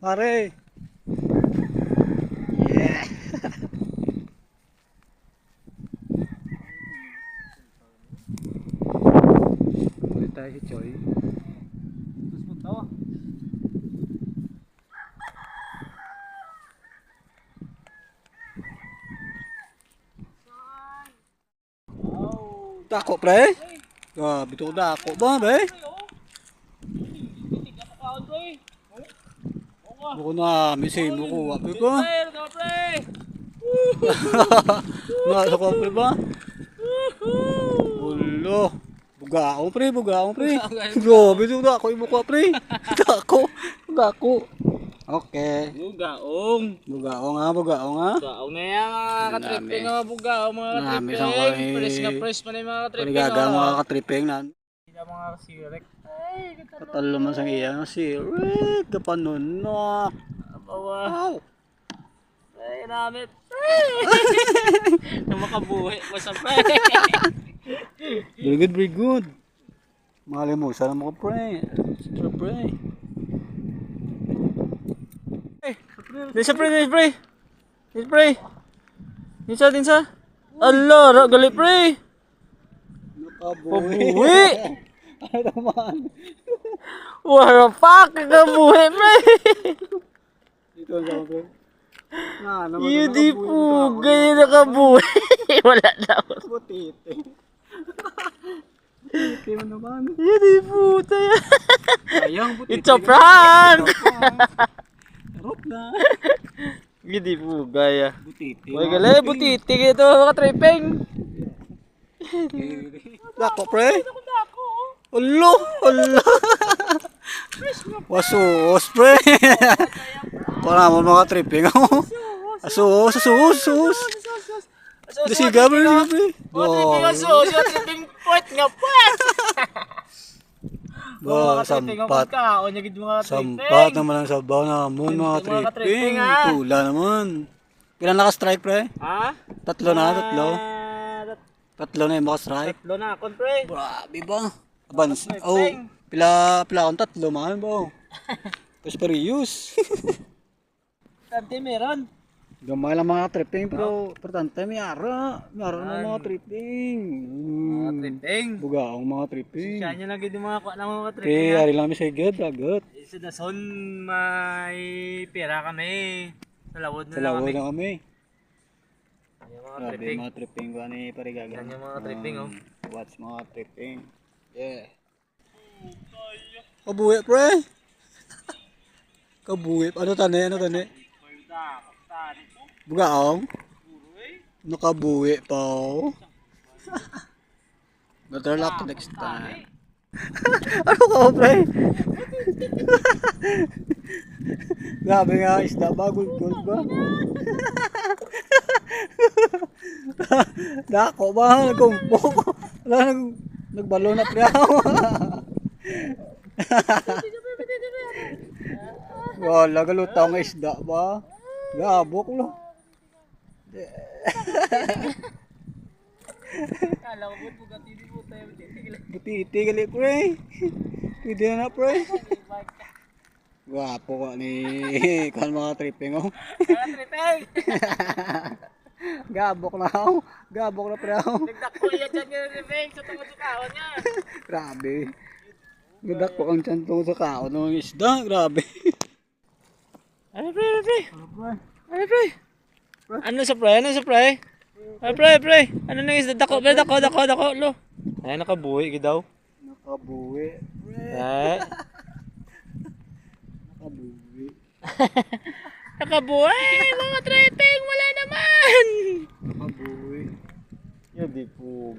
Pare. Yeah. Ulit tayo si Choy. Terus mo tawa. Dako pre. Grabe to dako ba pre? Buko na, misay mo ko. Wapi ko. Nasa ko pre ba? Ulo. Bugaong pre, bugaong pre. Grabe to dako imo ko pre. Dako, dako. Okay. Bugaong. Bugaong ha, bugaong ha. Bugaong na yan mga katripping mga bugaong mga Marami katripping. sa kay- Fresh na fresh pa na yung mga katripping. Panigaga mga katripping na. Sila mga sirek. Ay, katalo. Katalo man sang iya si Rick kapanunok. Abawa. Wow. Ay, namit. Na makabuhi ko sa pre. Very good, very good. Mahal mo, sana mo ka pre. Super pre. Dinsa pre, dinsa pre. Dinsa pre. Dinsa, dinsa. Allah, gali pre. Nakabuhi. Pabuhi. Ano naman? What the fuck? Kabuhi pre. Dito ang pre. Nga naman. Yun di po, ganyan nakabuhi. Wala daw. Butite. Butite mo naman. Yun di po, tayo. Sayang butite. It's a prank. Sarap na. Yun di po, gaya. Butite. Uy, gali, butiti ito mga tripping. Dako pre. Ulo, ulo. Wasus pre. Para mo mga tripping ako. Asus, asus, asus. Disiga pre, pre. Tripping aso, siya tripping point nga point. Ba, sampat. O niya gid mga tripping. Sampat naman ang sabaw namun mga Mga tripping. tripping, ha? Tula naman. Ilan naka-strike pre? Ha? Tatlo na, tatlo. Tatlo na yung maka-strike. Tatlo na akon pre. Grabe ba? Abans. Oh, pila akong tatlo man ba? Tapos perius. Tante meron. Gamay lang mga tripping pero importante may ara. May ara ng mga tripping. Mga tripping. Bugaong mga tripping. Siya niya lang gid mga kuha ng mga tripping. Okay, ari lang mi say good, agad. Sa dason may pera kami. Sa lawod na Sa lang lawo kami. na kami. Yung mga Grabe tripping. mga tripping ko ani parigaga. Yan yung mga tripping, oh. Watch mga tripping. Yeah. Kabuhi pre. Kabuhi. Ano tani? Ano tani? Bugaong? Nakabuhi pa oh. Better luck next time. Ano ka pre? Grabe nga isda ba? Gold ba? Dako ba? Nagkumpo. Wala nagbalo na pre ako. Wala galutaw nga isda ba? Gabok lo. Kala ko bugati di po tayo titigil. Butiti gali pre. Pwede na pre. Gwapo ko ni kan mga tripping oh. Mga tripping. Gabok na ako. Gabok na pre ako. Nagdako yan dyan yung tripping sa tungkol sa kaon niya. Grabe. Gadak ko ang tiyan tungkol sa kaon ng isda. Grabe. Ano pre, ano pre? Ano pre? Ano sa pre? Ano sa pre? Ano pre? Ano nang isda? Dako, dako, lo. Ay, nakabuhi ka daw. Nakabuhi. Pre. Ay. Nakabuhi. Nakabuhi! Mga tripping! Wala naman! Nakabuhi. Yun di po.